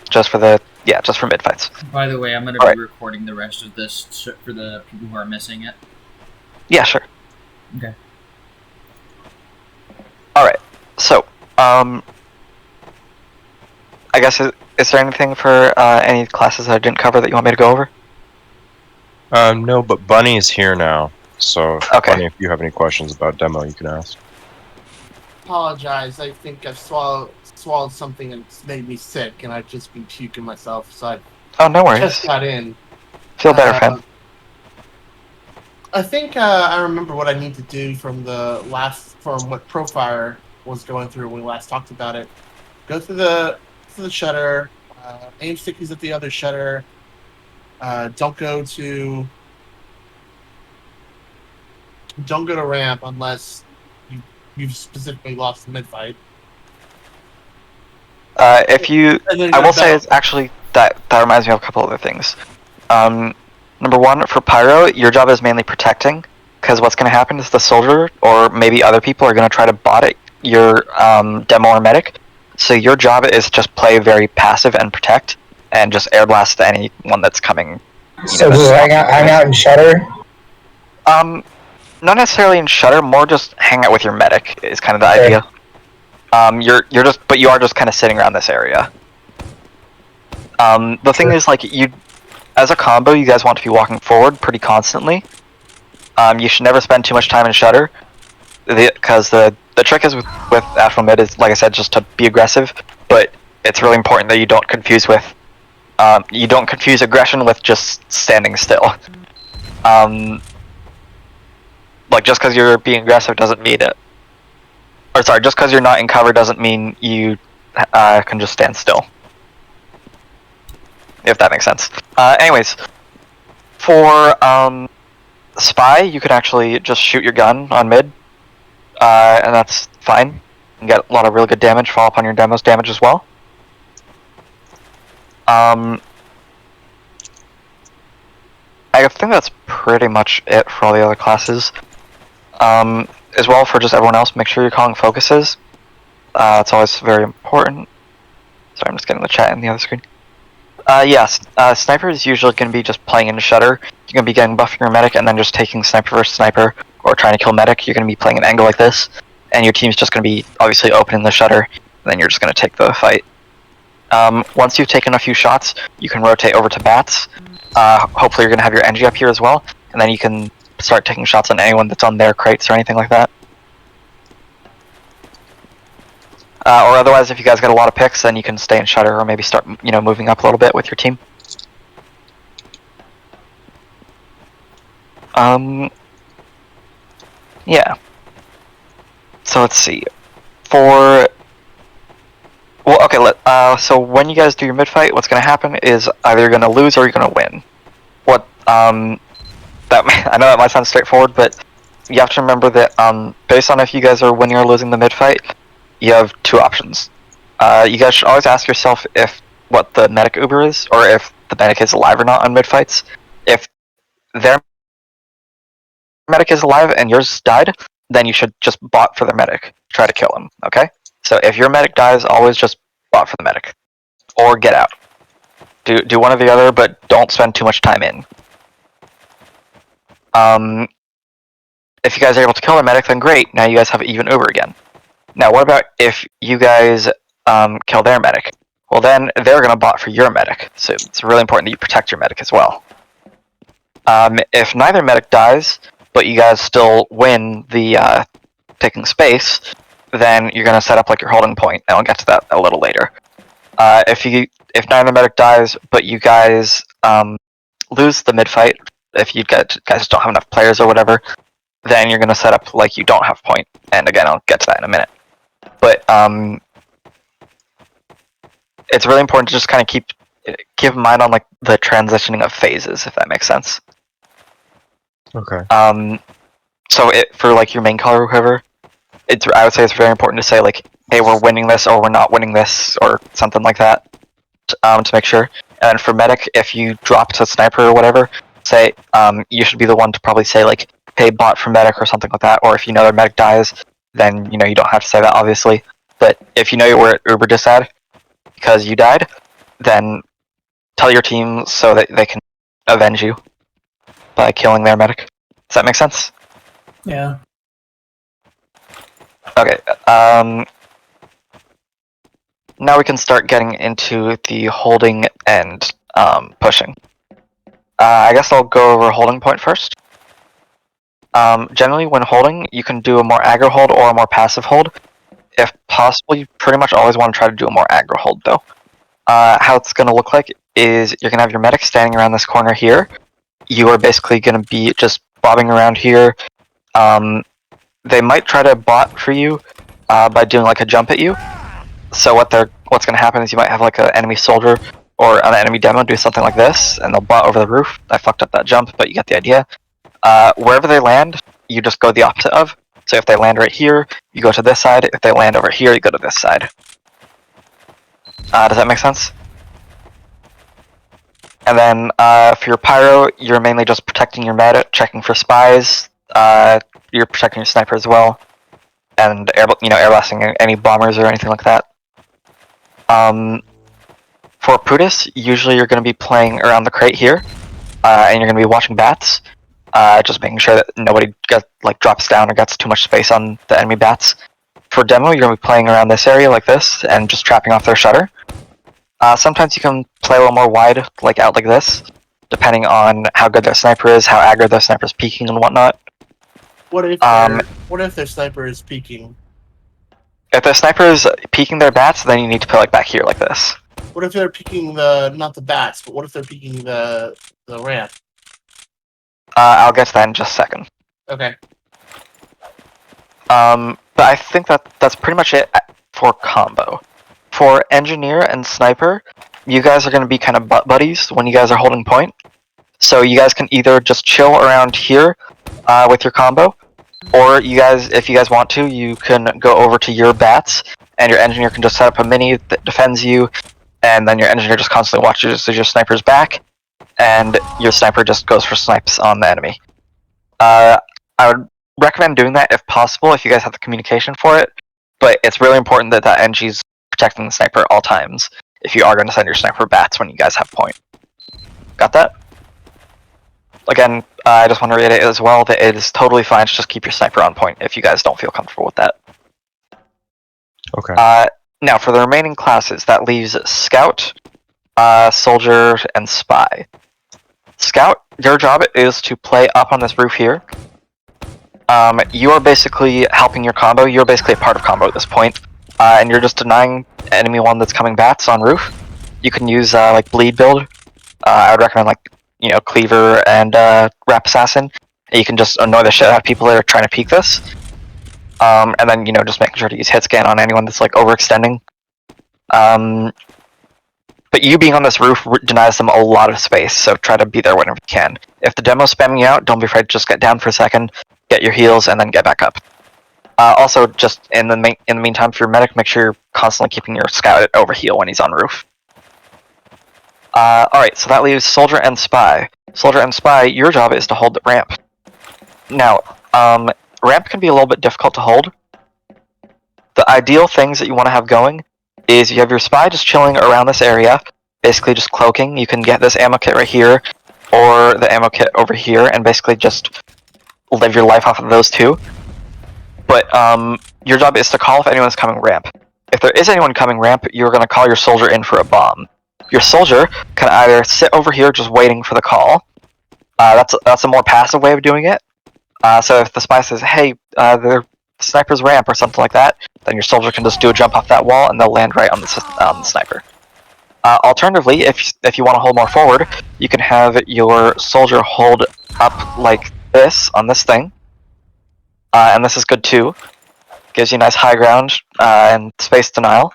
just for mid fights. By the way, I'm going to be recording the rest of this for the people who are missing it. Yeah, sure. Okay. Alright, so, I guess, is there anything for any classes that I didn't cover that you want me to go over? No, but Bunny is here now, so Okay. Bunny, if you have any questions about demo, you can ask. Apologize, I think I've swallowed something and it's made me sick, and I've just been puking myself, so Oh, no I worries. just got in. Feel better, fam. I think I remember what I need to do from what Profire was going through when we last talked about it. Go through the shutter, aim stickies at the other shutter. Don't go to ramp unless you've specifically lost the mid fight. I will say it's actually that reminds me of a couple other things. Number one, for Pyro, your job is mainly protecting, because what's going to happen is the soldier, or maybe other people, are going to try to bot it, your demo or medic. So your job is just play very passive and protect, and just air blast anyone that's coming. So just hang out in shutter? Not necessarily in shutter, more just hang out with your medic is kind of the idea. But you are just kind of sitting around this area. The thing is, like, as a combo, you guys want to be walking forward pretty constantly. You should never spend too much time in shutter, because the trick is with Asheville mid is, like I said, just to be aggressive. But it's really important that you don't confuse aggression with just standing still. Like, just because you're being aggressive doesn't mean it. Or sorry, just because you're not in cover doesn't mean you can just stand still. If that makes sense. Anyways, for Spy, you could actually just shoot your gun on mid, and that's fine. You get a lot of really good damage, follow up on your demo's damage as well. I think that's pretty much it for all the other classes. As well, for just everyone else, make sure you're calling focuses. It's always very important. Sorry, I'm just getting the chat in the other screen. Yes, Sniper is usually going to be just playing into Shutter. You're going to be getting buffing your medic and then just taking Sniper versus Sniper, or trying to kill medic. You're going to be playing an angle like this, and your team's just going to be obviously opening the Shutter, and then you're just going to take the fight. Once you've taken a few shots, you can rotate over to bats. Hopefully you're going to have your NG up here as well, and then you can start taking shots on anyone that's on their crates or anything like that. Or otherwise, if you guys got a lot of picks, then you can stay in Shutter or maybe start, moving up a little bit with your team. Yeah. So let's see. So when you guys do your mid fight, what's going to happen is either you're going to lose or you're going to win. I know that might sound straightforward, but you have to remember that based on if you guys are winning or losing the mid fight, you have two options. You guys should always ask yourself what the medic Uber is, or if the medic is alive or not on mid fights. If their medic is alive and yours died, then you should just bot for the medic. Try to kill him, okay? So if your medic dies, always just bot for the medic. Or get out. Do one or the other, but don't spend too much time in. If you guys are able to kill the medic, then great. Now you guys have even Uber again. Now, what about if you guys kill their medic? Well, then they're going to bot for your medic. So it's really important that you protect your medic as well. If neither medic dies, but you guys still win the taking space, then you're going to set up like your holding point, and I'll get to that a little later. If neither medic dies, but you guys lose the mid fight, if you guys don't have enough players or whatever, then you're going to set up like you don't have point. And again, I'll get to that in a minute. But it's really important to just kind of keep in mind on like the transitioning of phases, if that makes sense. Okay. So for like your main color or whoever, I would say it's very important to say like, hey, we're winning this or we're not winning this or something like that, to make sure. And for medic, if you drop to sniper or whatever, say you should be the one to probably say like, hey, bot for medic or something like that. Or if you know their medic dies, then you don't have to say that obviously. But if you know you were at Uber disad because you died, then tell your team so that they can avenge you by killing their medic. Does that make sense? Yeah. Okay. Now we can start getting into the holding and pushing. I guess I'll go over holding point first. Generally, when holding, you can do a more aggro hold or a more passive hold. If possible, you pretty much always want to try to do a more aggro hold, though. How it's going to look like is you're going to have your medic standing around this corner here. You are basically going to be just bobbing around here. They might try to bot for you by doing like a jump at you. So what's going to happen is you might have like an enemy soldier or an enemy demo do something like this, and they'll bot over the roof. I fucked up that jump, but you get the idea. Wherever they land, you just go the opposite of. So if they land right here, you go to this side. If they land over here, you go to this side. Does that make sense? And then for your pyro, you're mainly just protecting your med, checking for spies. You're protecting your sniper as well, and air blasting any bombers or anything like that. For Pudis, usually you're going to be playing around the crate here, and you're going to be watching bats, just making sure that nobody drops down or gets too much space on the enemy bats. For demo, you're going to be playing around this area like this and just trapping off their shutter. Sometimes you can play a little more wide, like out like this, depending on how good their sniper is, how aggro their sniper is peeking and whatnot. What if their sniper is peeking? If their sniper is peeking their bats, then you need to play like back here like this. What if they're peeking not the bats, but what if they're peeking the ramp? I'll get to that in just a second. Okay. But I think that's pretty much it for combo. For engineer and sniper, you guys are going to be kind of butt buddies when you guys are holding point. So you guys can either just chill around here with your combo, or if you guys want to, you can go over to your bats, and your engineer can just set up a mini that defends you, and then your engineer just constantly watches as your sniper's back, and your sniper just goes for snipes on the enemy. I would recommend doing that if possible, if you guys have the communication for it, but it's really important that that NG's protecting the sniper at all times if you are going to send your sniper bats when you guys have point. Got that? Again, I just want to reiterate as well that it is totally fine to just keep your sniper on point if you guys don't feel comfortable with that. Okay. Now, for the remaining classes, that leaves Scout, Soldier, and Spy. Scout, your job is to play up on this roof here. You are basically helping your combo. You're basically a part of combo at this point, and you're just denying enemy one that's coming bats on roof. You can use like bleed build. I would recommend like Cleaver and Rap Assassin. And you can just annoy the shit out of people that are trying to peek this. And then just making sure to use hit scan on anyone that's like overextending. But you being on this roof denies them a lot of space, so try to be there whenever you can. If the demo's spamming you out, don't be afraid to just get down for a second, get your heals, and then get back up. Also, just in the meantime, for your medic, make sure you're constantly keeping your scout at overheal when he's on roof. Alright, so that leaves Soldier and Spy. Soldier and Spy, your job is to hold the ramp. Now, ramp can be a little bit difficult to hold. The ideal things that you want to have going is you have your Spy just chilling around this area, basically just cloaking. You can get this ammo kit right here, or the ammo kit over here, and basically just live your life off of those two. But your job is to call if anyone's coming ramp. If there is anyone coming ramp, you're going to call your Soldier in for a bomb. Your Soldier can either sit over here just waiting for the call. That's a more passive way of doing it. So if the Spy says, hey, the sniper's ramp or something like that, then your Soldier can just do a jump off that wall and they'll land right on the sniper. Alternatively, if you want to hold more forward, you can have your Soldier hold up like this on this thing. And this is good too. Gives you nice high ground and space denial.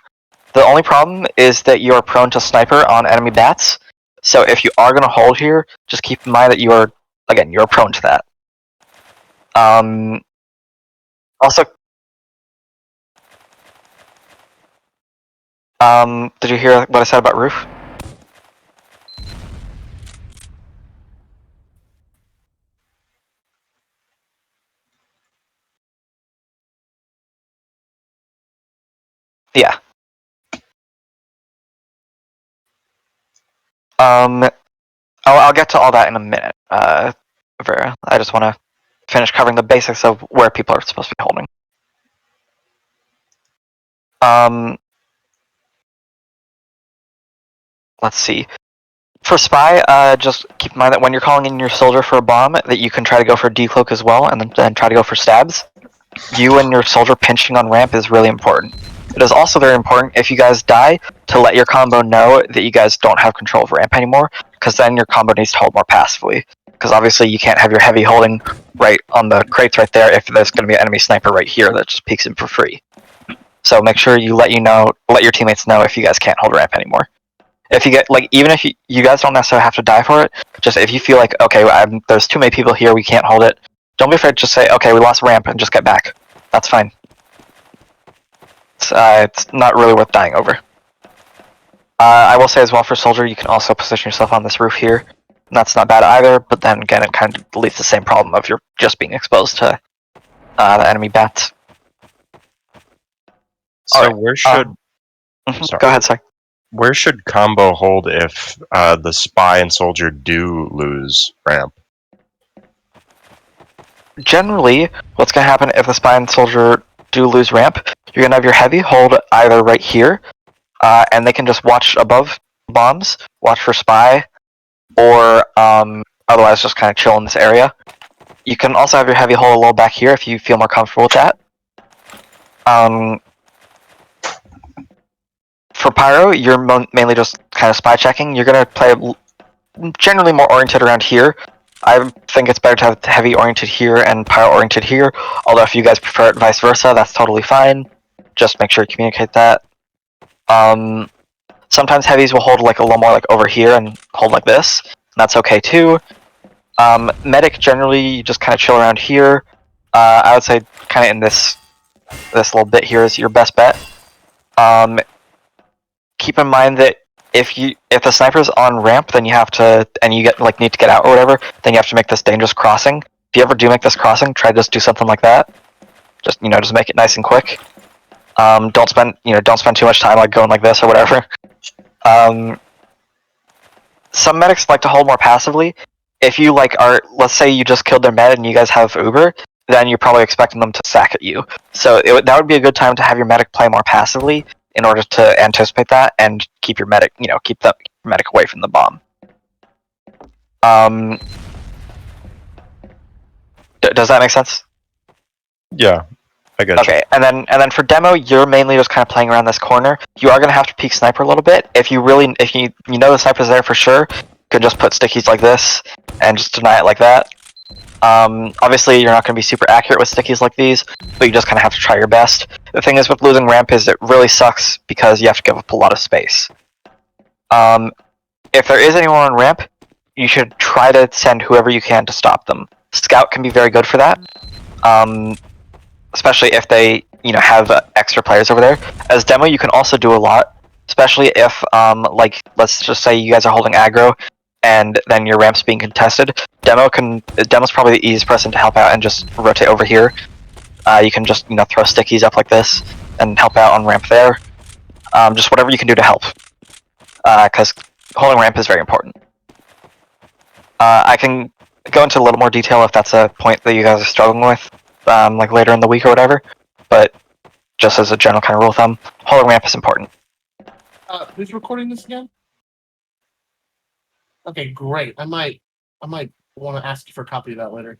The only problem is that you are prone to sniper on enemy bats. So if you are going to hold here, just keep in mind that you're prone to that. Also, did you hear what I said about roof? Yeah. I'll get to all that in a minute, Vera. I just want to finish covering the basics of where people are supposed to be holding. Let's see. For spy, just keep in mind that when you're calling in your soldier for a bomb, that you can try to go for decloak as well, and then try to go for stabs. You and your soldier pinching on ramp is really important. It is also very important if you guys die to let your combo know that you guys don't have control of ramp anymore, because then your combo needs to hold more passively. Because obviously you can't have your heavy holding right on the crates right there if there's going to be an enemy sniper right here that just peeks in for free. So make sure you let your teammates know if you guys can't hold ramp anymore. If you get, like, even if you guys don't necessarily have to die for it, just if you feel like, okay, there's too many people here, we can't hold it, don't be afraid to just say, okay, we lost ramp, and just get back. That's fine. It's not really worth dying over. I will say as well for soldier, you can also position yourself on this roof here. And that's not bad either, but then again, it kind of leads to the same problem of you're just being exposed to the enemy bats. So Alright, where should sorry. Go ahead, sorry. Where should combo hold if the spy and soldier do lose ramp? Generally, what's going to happen if the spy and soldier do lose ramp, you're going to have your heavy hold either right here, and they can just watch above bombs, watch for spy, or otherwise just kind of chill in this area. You can also have your heavy hold a little back here if you feel more comfortable with that. For Pyro, you're mainly just kind of spy checking. You're going to play generally more oriented around here. I think it's better to have heavy oriented here and Pyro oriented here, although if you guys prefer it vice versa, that's totally fine. Just make sure you communicate that. Sometimes heavies will hold like a little more like over here and hold like this, and that's okay too. Medic, generally, you just kind of chill around here. I would say kind of in this little bit here is your best bet. Keep in mind that if the sniper's on ramp, then you have to, and you need to get out or whatever, then you have to make this dangerous crossing. If you ever do make this crossing, try to just do something like that. Just make it nice and quick. Don't spend too much time like going like this or whatever. Some medics like to hold more passively. If you let's say you just killed their med and you guys have Uber, then you're probably expecting them to sack at you. So that would be a good time to have your medic play more passively in order to anticipate that and keep your medic, keep the medic away from the bomb. Does that make sense? Yeah, I got you. Okay, and then for demo, you're mainly just kind of playing around this corner. You are gonna have to peek sniper a little bit. If you know the sniper's there for sure, you can just put stickies like this and just deny it like that. Obviously, you're not going to be super accurate with stickies like these, but you just kind of have to try your best. The thing is with losing ramp is it really sucks because you have to give up a lot of space. If there is anyone on ramp, you should try to send whoever you can to stop them. Scout can be very good for that, especially if they have extra players over there. As demo, you can also do a lot, especially if let's just say you guys are holding aggro and then your ramp's being contested. Demo's probably the easiest person to help out and just rotate over here. You can just throw stickies up like this and help out on ramp there. Just whatever you can do to help, because holding ramp is very important. I can go into a little more detail if that's a point that you guys are struggling with, later in the week or whatever. But just as a general kind of rule of thumb, holding ramp is important. Who's recording this again? Okay, great. I might want to ask you for a copy of that later.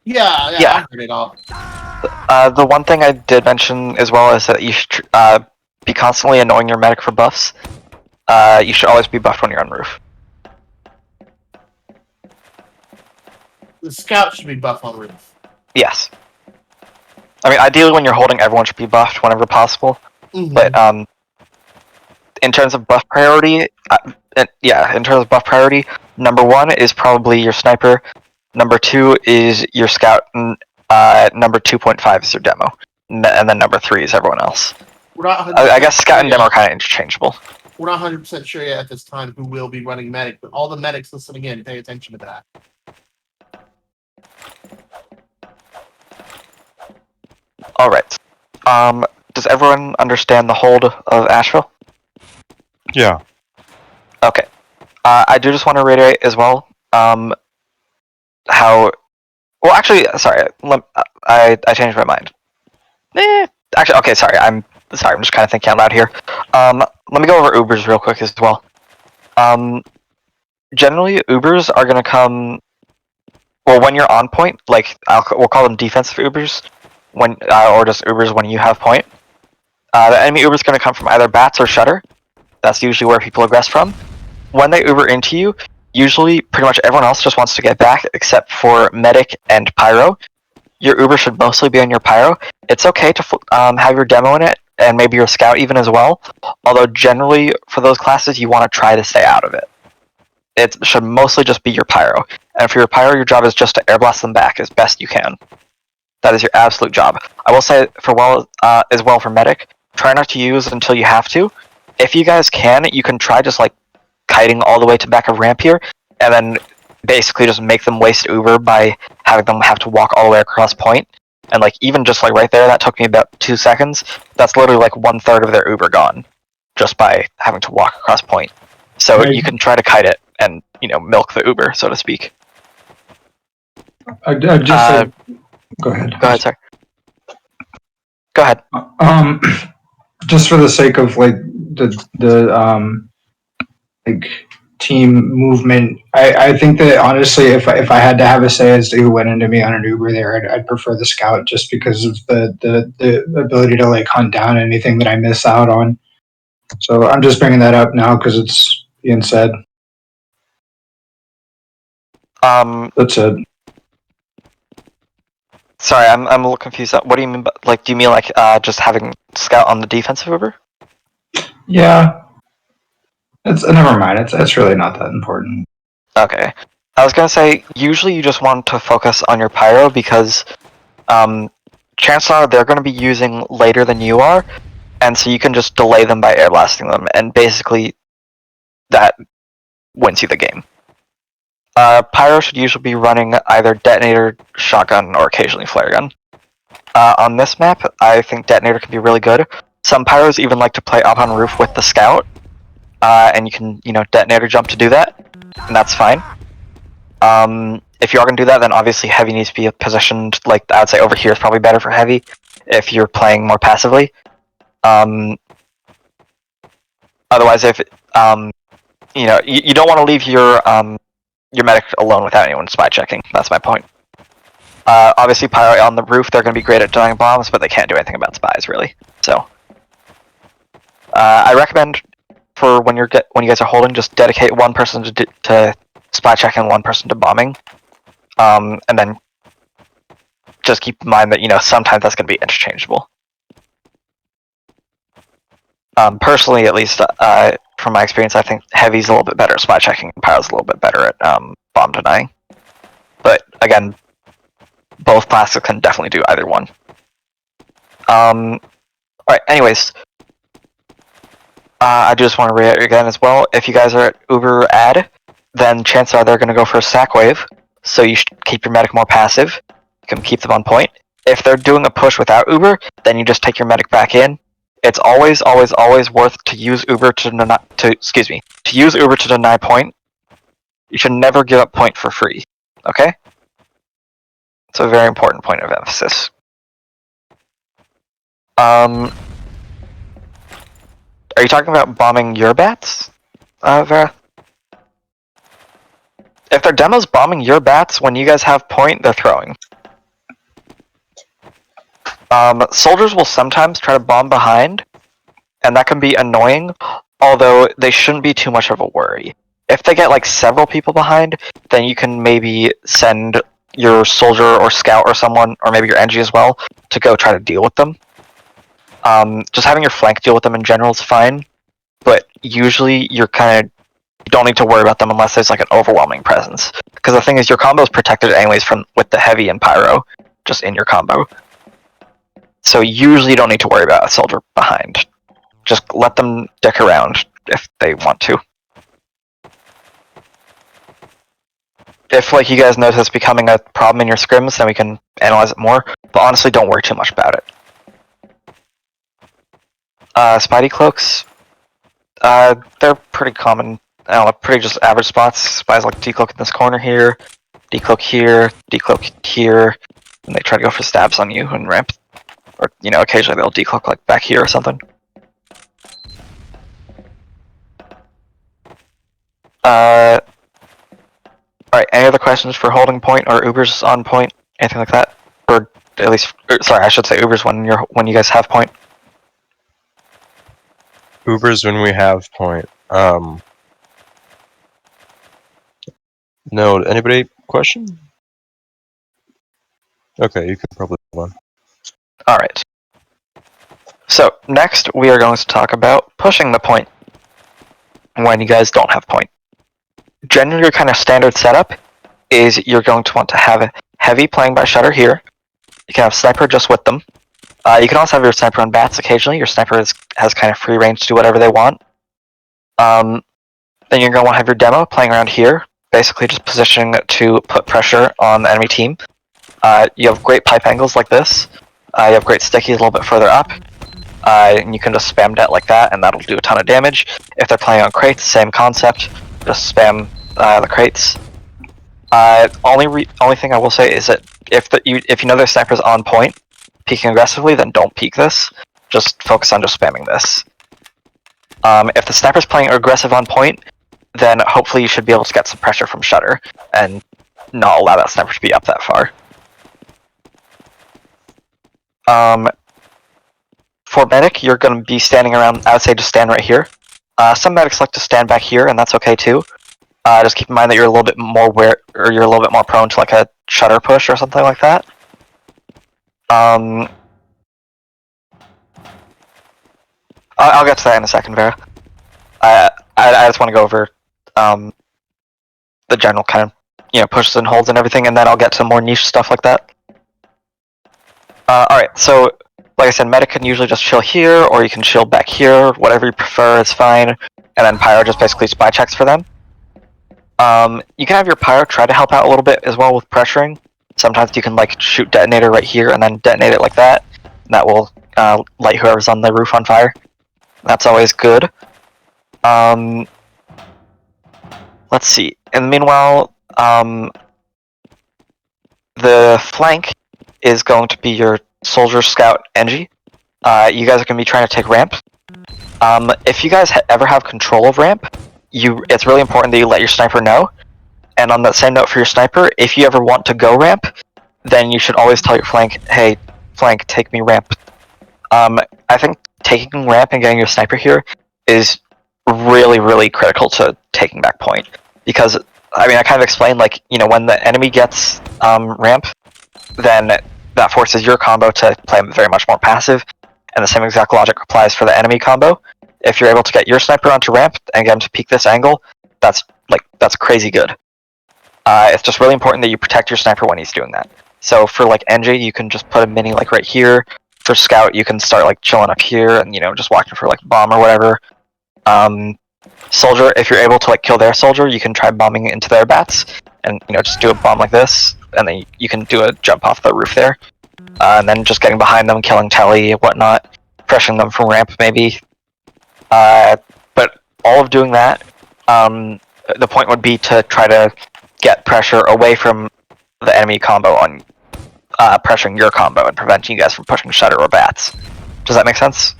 Yeah, I heard it all. The one thing I did mention as well is that you should be constantly annoying your medic for buffs. You should always be buffed when you're on roof. The scout should be buff on roof. Yes. I mean, ideally when you're holding, everyone should be buffed whenever possible. Mm-hmm. But in terms of buff priority, number 1 is probably your sniper. Number 2 is your scout. Number 2.5 is your demo, and then number 3 is everyone else. I guess scout and demo are kind of interchangeable. We're not 100% sure yet at this time who will be running medic, but all the medics listening in, pay attention to that. Alright. Does everyone understand the hold of Asheville? Yeah. Okay. I do just want to reiterate as well, how... Well, actually, sorry, I changed my mind. Actually, okay, sorry, I'm just kind of thinking out loud here. Let me go over Ubers real quick as well. Generally, Ubers are going to come... Well, when you're on point, like, we'll call them defensive Ubers, when or just Ubers when you have point. The enemy Uber is going to come from either bats or shutter. That's usually where people aggress from. When they Uber into you, usually pretty much everyone else just wants to get back except for medic and pyro. Your Uber should mostly be on your pyro. It's okay to have your demo in it, and maybe your scout even as well. Although generally, for those classes, you want to try to stay out of it. It should mostly just be your pyro. And for your pyro, your job is just to air blast them back as best you can. That is your absolute job. I will say as well for medic, try not to use until you have to. If you guys can, you can try just like kiting all the way to back of ramp here, and then basically just make them waste Uber by having them have to walk all the way across point. And like even just like right there, that took me about 2 seconds. That's literally like 1/3 of their Uber gone, just by having to walk across point. So Right. you can try to kite it and milk the Uber, so to speak. I just said, go ahead. Go ahead, sir. Go ahead. Just for the sake of like the like team movement, I think that honestly, if I had to have a say as to who went into me on an Uber there, I'd prefer the scout just because of the ability to like hunt down anything that I miss out on. So I'm just bringing that up now because it's being said. That's it. Sorry, I'm a little confused. What do you mean? Like, do you mean like just having scout on the defensive Uber? Yeah. It's never mind. It's really not that important. Okay. I was gonna say usually you just want to focus on your pyro because chances are they're gonna be using later than you are, and so you can just delay them by air blasting them, and basically that wins you the game. Pyro should usually be running either detonator, shotgun, or occasionally flare gun. On this map, I think detonator can be really good. Some pyros even like to play up on roof with the scout, and you can, detonator jump to do that, and that's fine. If you are going to do that, then obviously heavy needs to be positioned, like I would say over here is probably better for heavy, if you're playing more passively. Otherwise, if, you don't want to leave your medic alone without anyone spy checking. That's my point. Obviously, pyro on the roof, they're going to be great at denying bombs, but they can't do anything about spies, really. So, I recommend for when you guys are holding, just dedicate one person to spy checking and one person to bombing, and then just keep in mind that sometimes that's going to be interchangeable. Personally, at least, from my experience, I think heavy's a little bit better at spy checking, and pyro's a little bit better at bomb denying. But again, both classes can definitely do either one. Alright, anyways. I just want to reiterate again as well, if you guys are at Uber ad, then chances are they're going to go for a sack wave, so you should keep your medic more passive. You can keep them on point. If they're doing a push without Uber, then you just take your medic back in. It's always, always, always worth to use Uber to use Uber to deny point. You should never give up point for free. Okay? It's a very important point of emphasis. Are you talking about bombing your bats, Vera? If their demo's bombing your bats, when you guys have point, they're throwing. Soldiers will sometimes try to bomb behind, and that can be annoying, although they shouldn't be too much of a worry. If they get like several people behind, then you can maybe send your soldier or scout or someone, or maybe your NG as well, to go try to deal with them. Just having your flank deal with them in general is fine, but usually you don't need to worry about them unless there's like an overwhelming presence. Because the thing is, your combo is protected anyways with the heavy and pyro, just in your combo. So usually you don't need to worry about a soldier behind. Just let them dick around if they want to. If like you guys notice it's becoming a problem in your scrims, then we can analyze it more. But honestly, don't worry too much about it. Spidey cloaks. They're pretty common. I don't know, pretty just average spots. Spies like decloak in this corner here, decloak here, and they try to go for stabs on you and ramp. Or, you know, occasionally they'll decloak like back here or something. Alright, any other questions for holding point or Ubers on point? Anything like that? Or at least, sorry, I should say Ubers when you guys have point. Ubers when we have point. No, anybody question? Okay, you can probably move on. Alright. So, next we are going to talk about pushing the point when you guys don't have point. Generally, your kind of standard setup is you're going to want to have heavy playing by shutter here. You can have sniper just with them. You can also have your sniper on bats occasionally. Your sniper has kind of free range to do whatever they want. Then you're going to want to have your demo playing around here, basically just positioning it to put pressure on the enemy team. You have great pipe angles like this. You have great stickies a little bit further up. And you can just spam det like that, and that'll do a ton of damage. If they're playing on crates, same concept. Just spam the crates. Only thing I will say is that if you know their sniper's on point, peeking aggressively, then don't peek this. Just focus on just spamming this. If the sniper's playing aggressive on point, then hopefully you should be able to get some pressure from shutter and not allow that sniper to be up that far. For medic, you're going to be standing around. I would say just stand right here. Some medics like to stand back here, and that's okay too. Just keep in mind that you're a little bit more you're a little bit more prone to like a shutter push or something like that. I'll get to that in a second, Vera. I just want to go over the general kind of pushes and holds and everything, and then I'll get to more niche stuff like that. Alright, so like I said, medic can usually just chill here, or you can chill back here, whatever you prefer is fine. And then pyro just basically spy checks for them. You can have your pyro try to help out a little bit as well with pressuring. Sometimes you can like shoot detonator right here and then detonate it like that. And that will light whoever's on the roof on fire. That's always good. Let's see. In the meanwhile, the flank is going to be your soldier, scout, Engie. You guys are going to be trying to take ramp. If you guys ever have control of ramp, it's really important that you let your sniper know. And on that same note for your sniper, if you ever want to go ramp, then you should always tell your flank, hey, flank, take me ramp. I think taking ramp and getting your sniper here is really, really critical to taking back point. Because, I mean, I kind of explained, like, when the enemy gets ramp, then that forces your combo to play very much more passive, and the same exact logic applies for the enemy combo. If you're able to get your sniper onto ramp and get him to peek this angle, that's crazy good. It's just really important that you protect your sniper when he's doing that. So for like Engie, you can just put a mini like right here. For scout, you can start like chilling up here and just watching for like bomb or whatever. Soldier, if you're able to like kill their soldier, you can try bombing into their bats and just do a bomb like this, and then you can do a jump off the roof there, and then just getting behind them, killing telly, whatnot, pressuring them from ramp maybe. But all of doing that, the point would be to try to get pressure away from the enemy combo on pressuring your combo and preventing you guys from pushing shutter or bats. Does that make sense?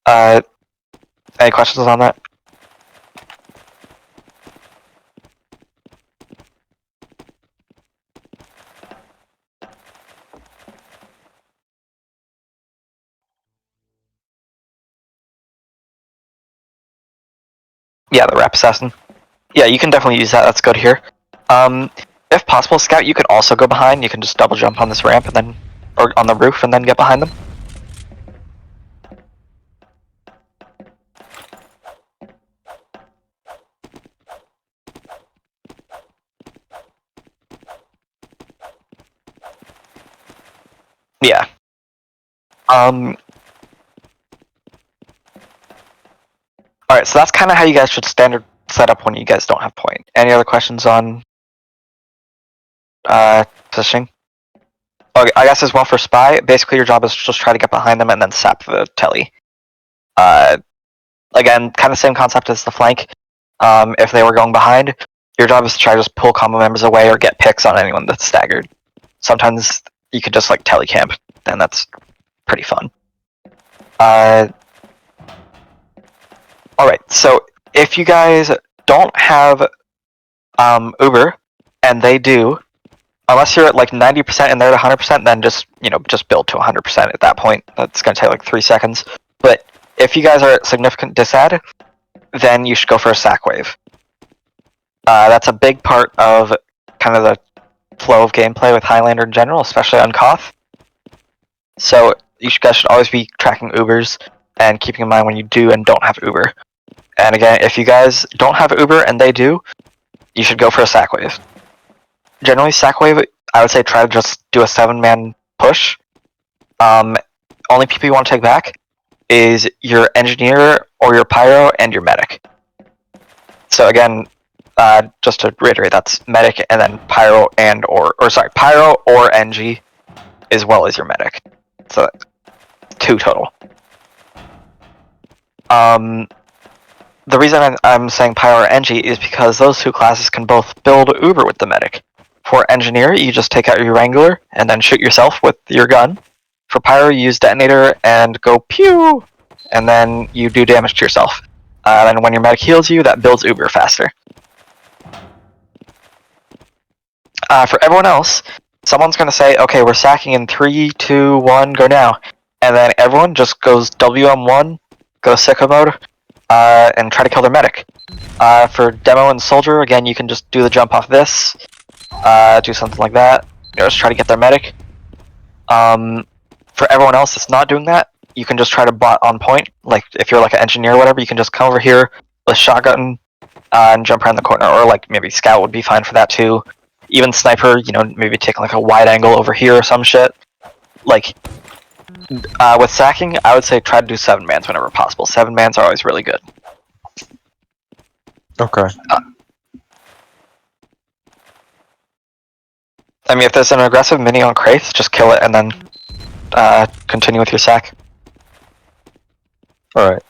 Any questions on that? Yeah, the rep assassin. Yeah, you can definitely use that. That's good here. If possible, scout, you can also go behind. You can just double jump on this ramp and then, or on the roof, and then get behind them. Yeah. Alright, so that's kind of how you guys should standard set up when you guys don't have point. Any other questions on positioning? Okay, I guess as well for spy, basically your job is to just try to get behind them and then sap the telly. Again, kind of same concept as the flank. If they were going behind, your job is to try to just pull combo members away or get picks on anyone that's staggered. Sometimes you could just like telecamp, and that's pretty fun. Alright, so if you guys don't have Uber, and they do, unless you're at like 90% and they're at 100%, then just, just build to 100% at that point. That's going to take like 3 seconds. But if you guys are at significant disad, then you should go for a sack wave. That's a big part of kind of the flow of gameplay with Highlander in general, especially on Koth. So you guys should always be tracking Ubers and keeping in mind when you do and don't have Uber. And again, if you guys don't have Uber and they do, you should go for a sack wave. Generally, sack wave, I would say try to just do a 7-man push. Only people you want to take back is your engineer or your pyro and your medic. So again, just to reiterate, that's medic and then pyro and pyro or NG as well as your medic. So 2 total. The reason I'm saying pyro or NG is because those 2 classes can both build Uber with the medic. For engineer, you just take out your wrangler and then shoot yourself with your gun. For pyro, you use detonator and go pew, and then you do damage to yourself. And when your medic heals you, that builds Uber faster. For everyone else, someone's going to say, okay, we're sacking in 3, 2, 1, go now. And then everyone just goes WM1, go sicko mode, and try to kill their medic. For demo and soldier, again, you can just do the jump off this, do something like that, just try to get their medic. For everyone else that's not doing that, you can just try to bot on point. Like, if you're like an engineer or whatever, you can just come over here with shotgun and jump around the corner, or like maybe scout would be fine for that too. Even sniper, maybe take like a wide angle over here or some shit. Like, with sacking, I would say try to do 7-mans whenever possible. 7-mans are always really good. Okay. I mean, if there's an aggressive mini on Kraith, just kill it and then continue with your sack. Alright.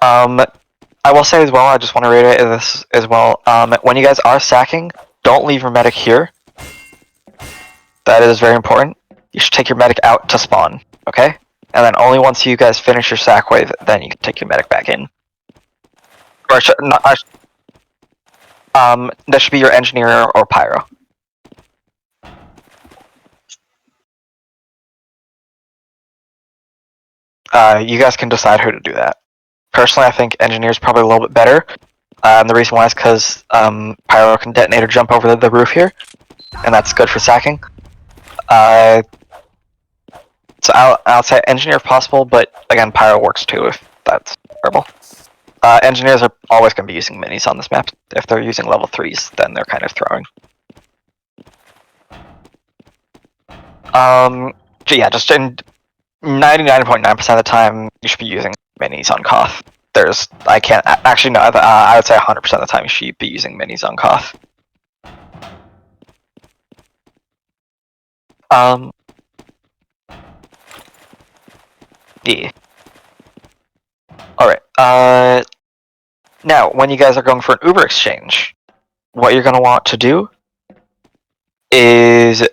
I will say as well, I just want to reiterate this as well, when you guys are sacking, don't leave your medic here. That is very important. You should take your medic out to spawn, okay? And then only once you guys finish your sack wave, then you can take your medic back in. Or that should be your engineer or pyro. You guys can decide who to do that. Personally, I think engineer's probably a little bit better. And the reason why is because pyro can detonate or jump over the roof here, and that's good for sacking. So I'll say engineer if possible, but again, pyro works too if that's preferable. Engineers are always going to be using minis on this map. If they're using level 3s, then they're kind of throwing. Yeah, just in 99.9% of the time, you should be using minis on Koth. I would say 100% of the time you should be using minis on Koth. Yeah. Alright, now, when you guys are going for an Uber exchange, what you're going to want to do is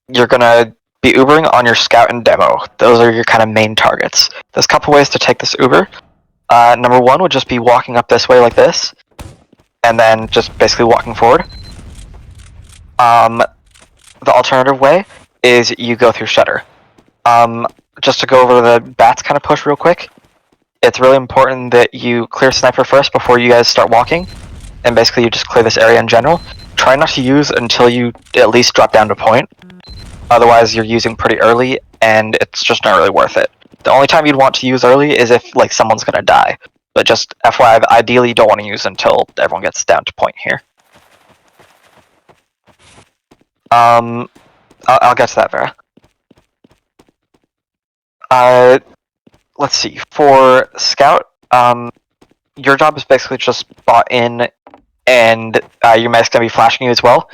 you're going to be Ubering on your scout and demo. Those are your kind of main targets. There's a couple ways to take this Uber. Number 1 would just be walking up this way like this, and then just basically walking forward. The alternative way is you go through Shutter. Just to go over the bats kind of push real quick, it's really important that you clear sniper first before you guys start walking, and basically you just clear this area in general. Try not to use until you at least drop down to point. Otherwise, you're using pretty early, and it's just not really worth it. The only time you'd want to use early is if like someone's gonna die. But just FYI, ideally you don't want to use until everyone gets down to point here. I'll get to that, Vera. Let's see. For Scout, your job is basically just bot in, and your medic's gonna be flashing you as well.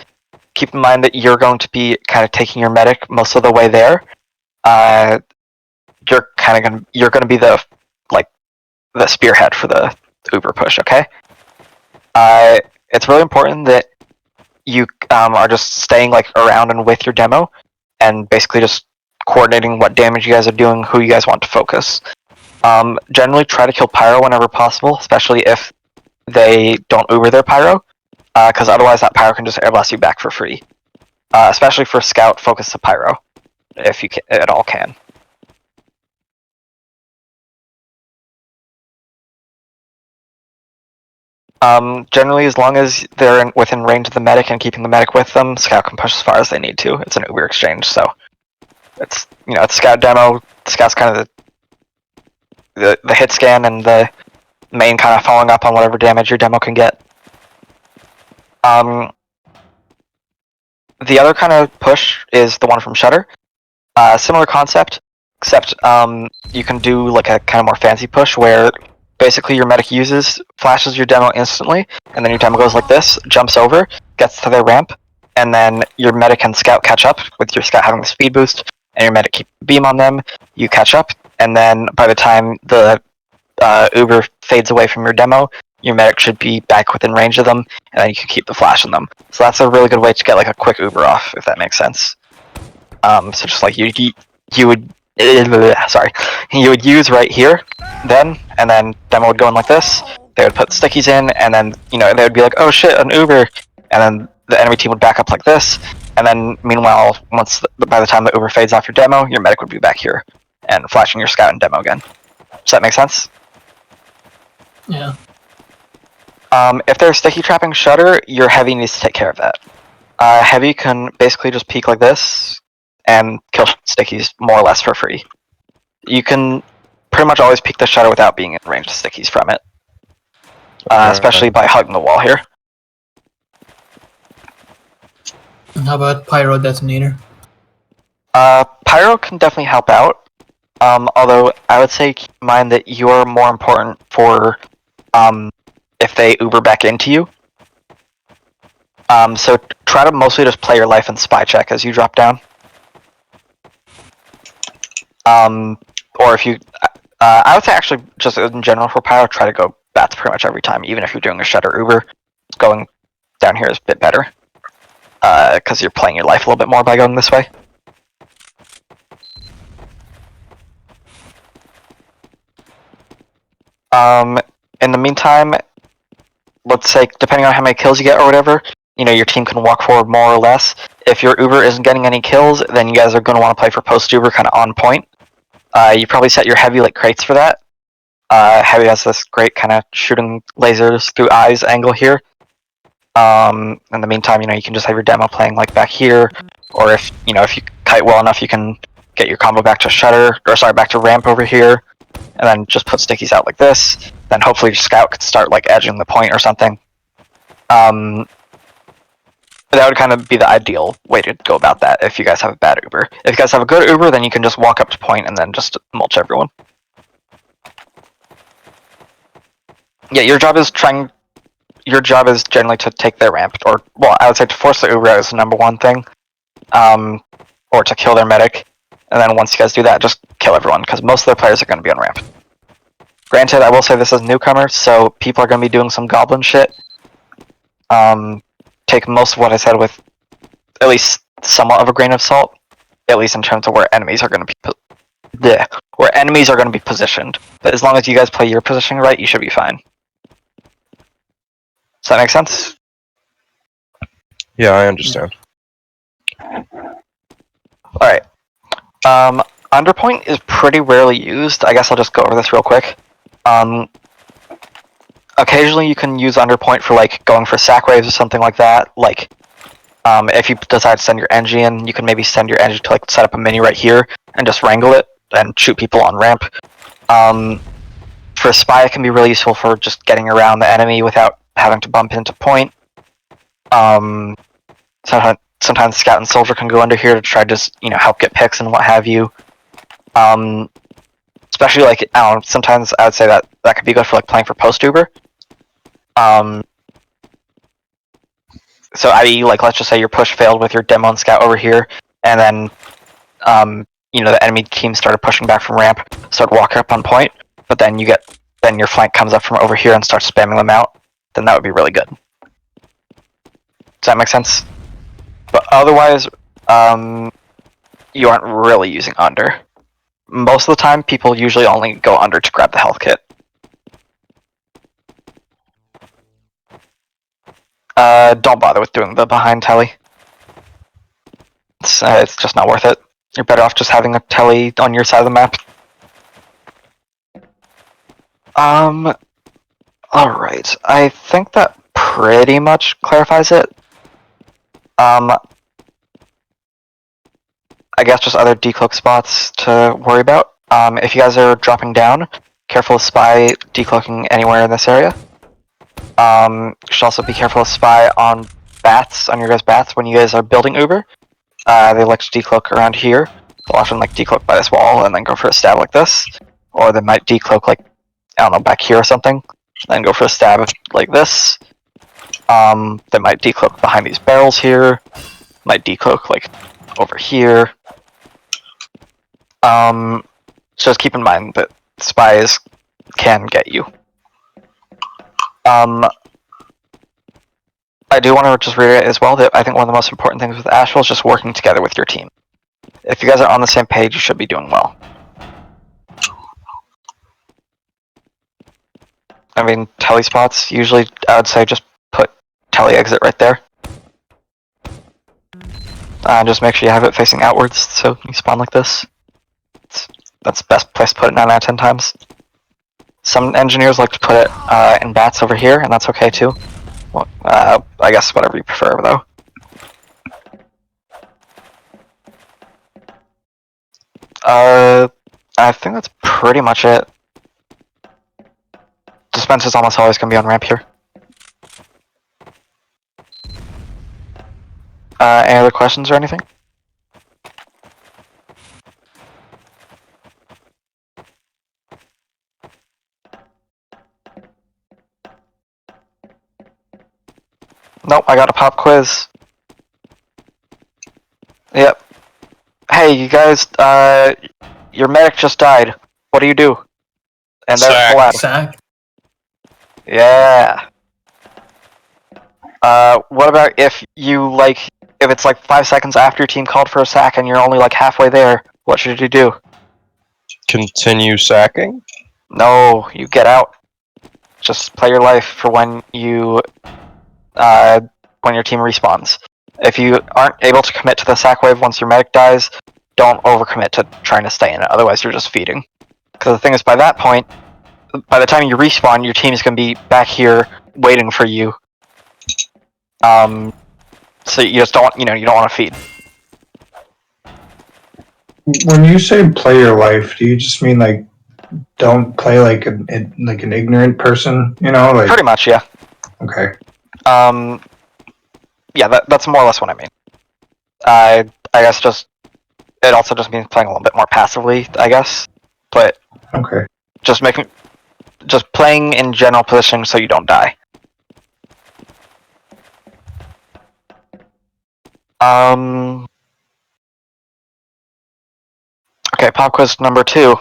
keep in mind that you're going to be kind of taking your medic most of the way there. You're gonna be the spearhead for the Uber push. Okay. It's really important that you are just staying like around and with your demo, and basically just coordinating what damage you guys are doing, who you guys want to focus. Generally, try to kill pyro whenever possible, especially if they don't Uber their pyro, because otherwise that pyro can just airblast you back for free. Especially for scout, focus the pyro if you at all can. Generally, as long as they're within range of the medic and keeping the medic with them, scout can push as far as they need to. It's an Uber exchange, so it's it's scout demo. Scout's kind of the hit scan and the main kind of following up on whatever damage your demo can get. The other kind of push is the one from Shutter. Similar concept, except you can do like a kind of more fancy push where basically your medic flashes your demo instantly, and then your demo goes like this, jumps over, gets to their ramp, and then your medic and scout catch up, with your scout having the speed boost, and your medic keep beam on them, you catch up, and then by the time the Uber fades away from your demo, your medic should be back within range of them, and then you can keep the flash on them. So that's a really good way to get like a quick Uber off, if that makes sense. So just like you would use right here, then, and then demo would go in like this. They would put stickies in, and then they would be like, oh shit, an Uber, and then the enemy team would back up like this, and then meanwhile, by the time the Uber fades off your demo, your medic would be back here and flashing your scout and demo again. Does that make sense? Yeah. If they're sticky trapping Shutter, your heavy needs to take care of that. Heavy can basically just peek like this and kill stickies more or less for free. You can pretty much always peek the Shutter without being in range of stickies from it. Especially by hugging the wall here. And how about pyro detonator? Pyro can definitely help out. Although I would say keep in mind that you're more important for if they Uber back into you. So try to mostly just play your life and spy check as you drop down. Or if you, I would say actually just in general for pyro, try to go bats pretty much every time, even if you're doing a Shutter Uber. Going down here is a bit better, because you're playing your life a little bit more by going this way. In the meantime, let's say depending on how many kills you get or whatever, your team can walk forward more or less. If your Uber isn't getting any kills, then you guys are going to want to play for post Uber kind of on point. You probably set your heavy like crates for that. Heavy has this great kind of shooting lasers through eyes angle here. In the meantime, you can just have your demo playing like back here, or if you kite well enough, you can get your combo back to Shutter, or sorry, back to ramp over here, and then just put stickies out like this. Then hopefully your scout could start like edging the point or something. That would kind of be the ideal way to go about that if you guys have a bad Uber. If you guys have a good Uber, then you can just walk up to point and then just mulch everyone. Yeah, your job is generally to take their ramp, or, well, I would say to force the Uber out is the #1 thing. Or to kill their medic. And then once you guys do that, just kill everyone, because most of their players are going to be on ramp. Granted, I will say this is newcomers, so people are going to be doing some goblin shit. Take most of what I said with at least somewhat of a grain of salt, at least in terms of where enemies are going to be positioned. But as long as you guys play your positioning right, you should be fine. Does that make sense? Yeah, I understand. Alright. Underpoint is pretty rarely used. I guess I'll just go over this real quick. Occasionally you can use underpoint for like going for sack waves or something like that. Like, if you decide to send your Engie in, you can maybe send your Engie to like set up a mini right here and just wrangle it and shoot people on ramp. For a spy, it can be really useful for just getting around the enemy without having to bump into point. Sometimes scout and soldier can go under here to try to just help get picks and what have you. Especially like sometimes I would say that could be good for like playing for post Uber. So, i.e., like, let's just say your push failed with your demo and scout over here, and then, the enemy team started pushing back from ramp, started walking up on point, but then then your flank comes up from over here and starts spamming them out, then that would be really good. Does that make sense? But otherwise, you aren't really using under. Most of the time, people usually only go under to grab the health kit. Don't bother with doing the behind telly. It's just not worth it. You're better off just having a telly on your side of the map. Alright. I think that pretty much clarifies it. I guess just other decloak spots to worry about. If you guys are dropping down, careful of spy decloaking anywhere in this area. You should also be careful of spy on bats, on your guys' bats when you guys are building Uber. They like to decloak around here. They'll often like decloak by this wall and then go for a stab like this. Or they might decloak like, I don't know, back here or something. Then go for a stab like this. They might decloak behind these barrels here. Might decloak like over here. Just keep in mind that spies can get you. I do want to just reiterate as well that I think one of the most important things with Asheville is just working together with your team. If you guys are on the same page, you should be doing well. I mean, telly spots, usually I would say just put telly exit right there. Just make sure you have it facing outwards so you spawn like this. That's the best place to put it 9 out of 10 times. Some engineers like to put it in bats over here, and that's okay too. Well, I guess whatever you prefer, though. I think that's pretty much it. Dispenser's almost always gonna be on ramp here. Any other questions or anything? Nope, I got a pop quiz. Yep. Hey, you guys, your medic just died. What do you do? And they're Sack. flat. Sack. Yeah. What about if it's like 5 seconds after your team called for a sack and you're only like halfway there? What should you do? Continue sacking? No, you get out. Just play your life for when your team respawns. If you aren't able to commit to the sack wave once your medic dies, don't overcommit to trying to stay in it, otherwise you're just feeding. Because the thing is, by that point, by the time you respawn, your team is going to be back here waiting for you. So you just don't, you don't want to feed. When you say play your life, do you just mean like don't play like an ignorant person? Like Pretty much, yeah. okay. Yeah, that's more or less what I mean. I guess it also just means playing a little bit more passively, I guess. But Okay. just playing in general position so you don't die. Okay, pop quiz number 2.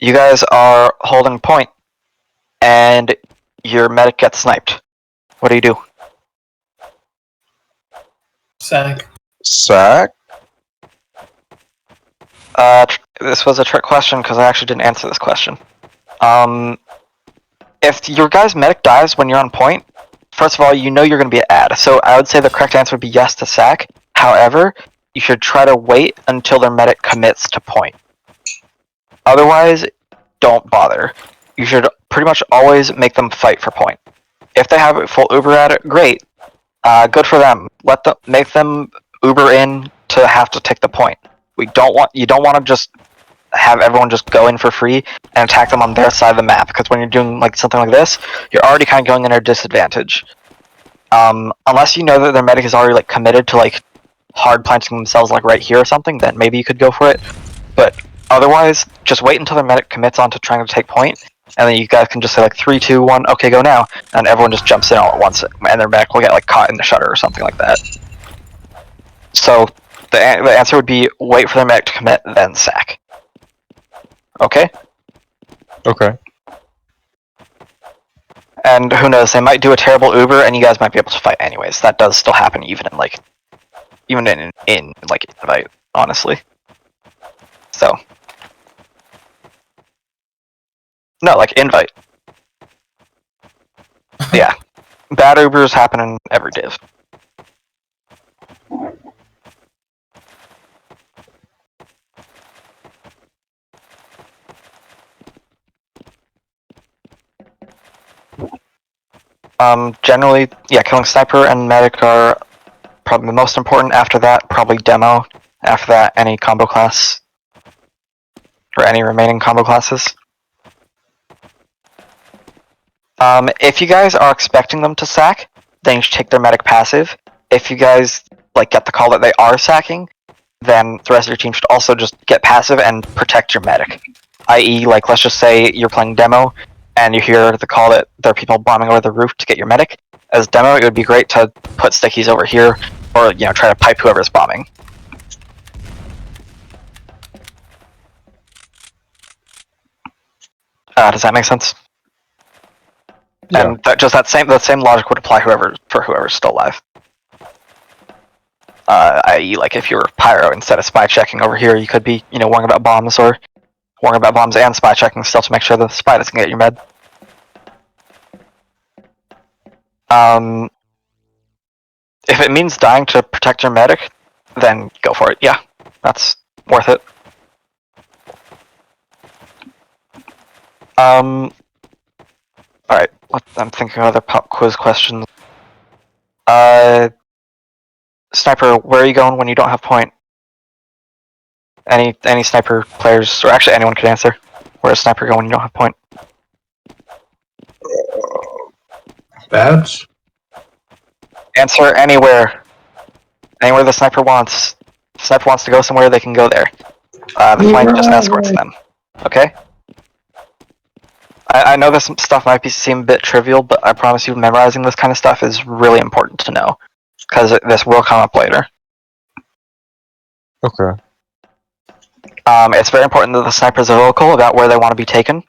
You guys are holding point, and your medic gets sniped. What do you do? Sack. Sack? This was a trick question because I actually didn't answer this question. If your guy's medic dies when you're on point, first of all, you're going to be at ad. So I would say the correct answer would be yes to sack. However, you should try to wait until their medic commits to point. Otherwise, don't bother. You should pretty much always make them fight for point. If they have a full Uber at it, great. Good for them. Make them Uber in to have to take the point. You don't want to just have everyone just go in for free and attack them on their side of the map, because when you're doing like something like this, you're already kind of going in at a disadvantage. Unless you know that their medic is already like committed to like hard planting themselves like right here or something, then maybe you could go for it. But otherwise, just wait until their medic commits on to trying to take point, and then you guys can just say like 3, 2, 1, okay, go now, and everyone just jumps in all at once, and their medic will get like caught in the shutter or something like that. So the answer would be wait for their medic to commit, then sack. Okay? Okay. And who knows, they might do a terrible Uber, and you guys might be able to fight anyways. That does still happen even in like invite, honestly. So no, like invite. Yeah, bad Ubers happen in every div. Generally, yeah, killing sniper and medic are probably the most important. After that, probably demo. After that, any combo class. Or any remaining combo classes. If you guys are expecting them to sack, then you should take their medic passive. If you guys like get the call that they are sacking, then the rest of your team should also just get passive and protect your medic. I.e., like let's just say you're playing demo and you hear the call that there are people bombing over the roof to get your medic. As demo, it would be great to put stickies over here, or try to pipe whoever's bombing. Does that make sense? Yeah. And that same logic would apply for whoever's still alive. I.e., like if you were pyro instead of spy checking over here, you could be worrying about bombs or worrying about bombs and spy checking still to make sure the spy doesn't get your med. If it means dying to protect your medic, then go for it. Yeah, that's worth it. Alright, I'm thinking of other pop quiz questions. Sniper, where are you going when you don't have point? Any sniper players, or actually anyone could answer. Where is sniper going when you don't have point? Bats? Answer anywhere. Anywhere the sniper wants. If the sniper wants to go somewhere, they can go there. The flank just escorts them. Okay? I know this stuff might seem a bit trivial, but I promise you memorizing this kind of stuff is really important to know. Because this will come up later. Okay. It's very important that the snipers are vocal about where they want to be taken.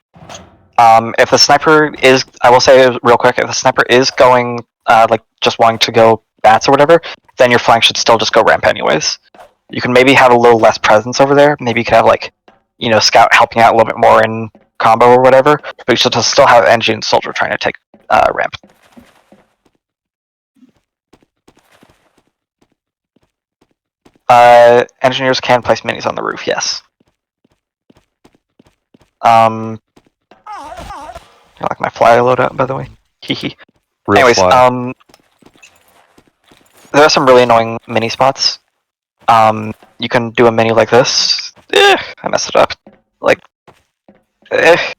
If the sniper is, I will say real quick, if the sniper is going, like just wanting to go bats or whatever, then your flank should still just go ramp anyways. You can maybe have a little less presence over there. Maybe you could have like, scout helping out a little bit more in combo or whatever, but you should still have engine and soldier trying to take ramp. Engineers can place minis on the roof, yes. I like my fly loadout, by the way. Hehe. Real Anyways, fly. there are some really annoying mini spots. You can do a mini like this. I messed it up. Like, okay,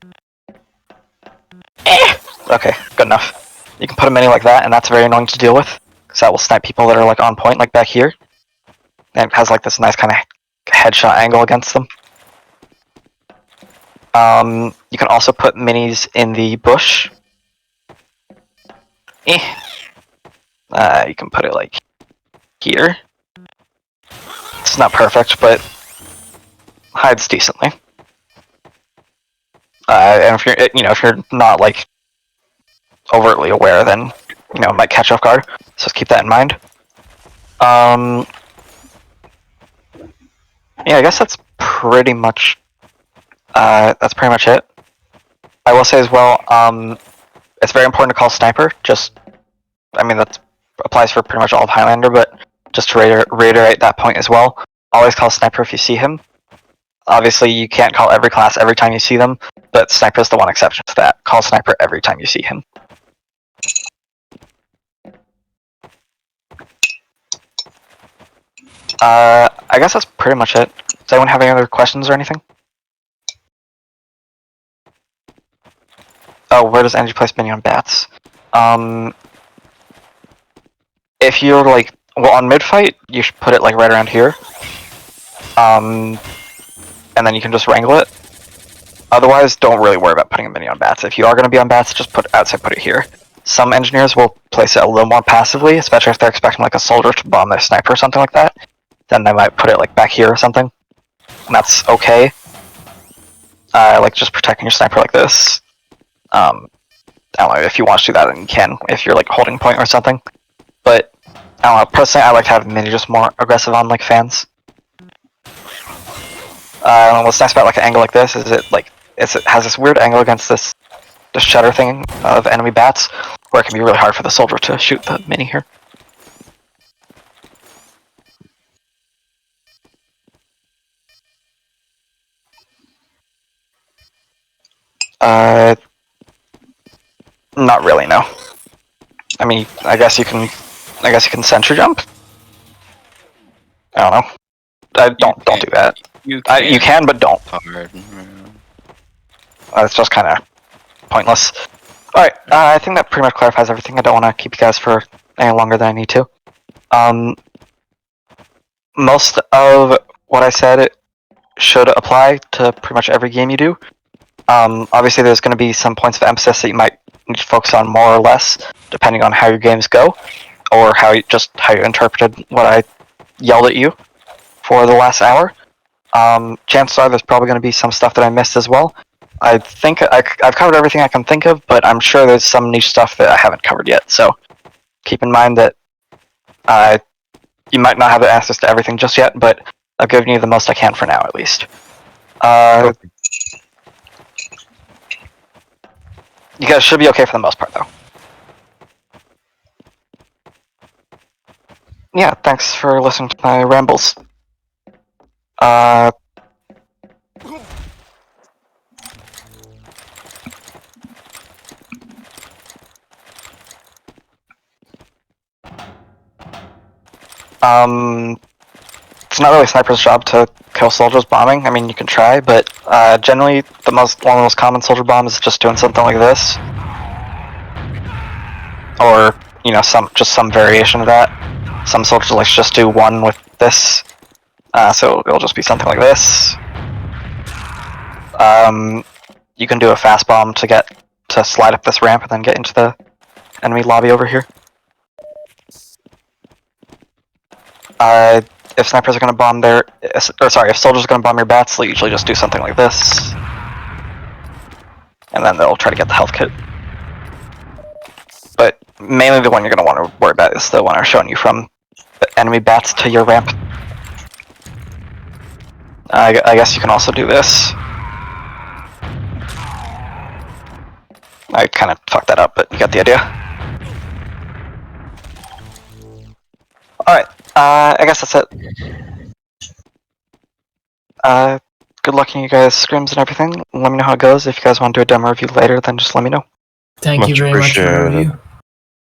good enough. You can put a mini like that, and that's very annoying to deal with, because that will snipe people that are like on point, like back here. And it has like this nice kind of headshot angle against them. You can also put minis in the bush. You can put it like here. It's not perfect, but hides decently. And if you're not like overtly aware, then it might catch off guard. So keep that in mind. Yeah, I guess that's pretty much it. I will say as well, it's very important to call sniper. That applies for pretty much all of Highlander, but just to reiterate that point as well, always call sniper if you see him. Obviously, you can't call every class every time you see them, but sniper is the one exception to that. Call sniper every time you see him. I guess that's pretty much it. Does anyone have any other questions or anything? Oh, where does energy place mini on bats? If you're like, on mid fight, you should put it like right around here. And then you can just wrangle it. Otherwise, don't really worry about putting a mini on bats. If you are going to be on bats, just put it here. Some engineers will place it a little more passively, especially if they're expecting like a soldier to bomb their sniper or something like that. Then they might put it like back here or something, and that's okay. Like just protecting your sniper like this. I don't know, if you want to do that, then you can, if you're like holding point or something. But I don't know, personally I like to have mini just more aggressive on like fans. What's nice about like an angle like this is it has this weird angle against this shutter thing of enemy bats, where it can be really hard for the soldier to shoot the mini here. Not really, no. I mean, I guess you can sentry jump. I don't know. Don't do that. You can, but don't. It's just kind of pointless. Alright, I think that pretty much clarifies everything. I don't want to keep you guys for any longer than I need to. Most of what I said should apply to pretty much every game you do. Obviously there's going to be some points of emphasis that you might need to focus on more or less, depending on how your games go, or how you interpreted what I yelled at you for the last hour. Chances are there's probably going to be some stuff that I missed as well. I think I've covered everything I can think of, but I'm sure there's some niche stuff that I haven't covered yet, so keep in mind that you might not have the answers to everything just yet, but I've given you the most I can for now, at least. You guys should be okay for the most part, though. Yeah, thanks for listening to my rambles. It's not really a sniper's job to kill soldiers bombing. I mean, you can try, but generally, one of the most common soldier bombs is just doing something like this, or just some variation of that. Some soldiers like just do one with this, so it'll just be something like this. You can do a fast bomb to slide up this ramp and then get into the enemy lobby over here. If snipers are going to bomb if soldiers are going to bomb your bats, they'll usually just do something like this. And then they'll try to get the health kit. But mainly the one you're going to want to worry about is the one I'm showing you from the enemy bats to your ramp. I guess you can also do this. I kind of fucked that up, but you got the idea. Alright. I guess that's it. Good luck in you guys' scrims and everything. Let me know how it goes. If you guys want to do a demo review later, then just let me know. Thank you very much for the review.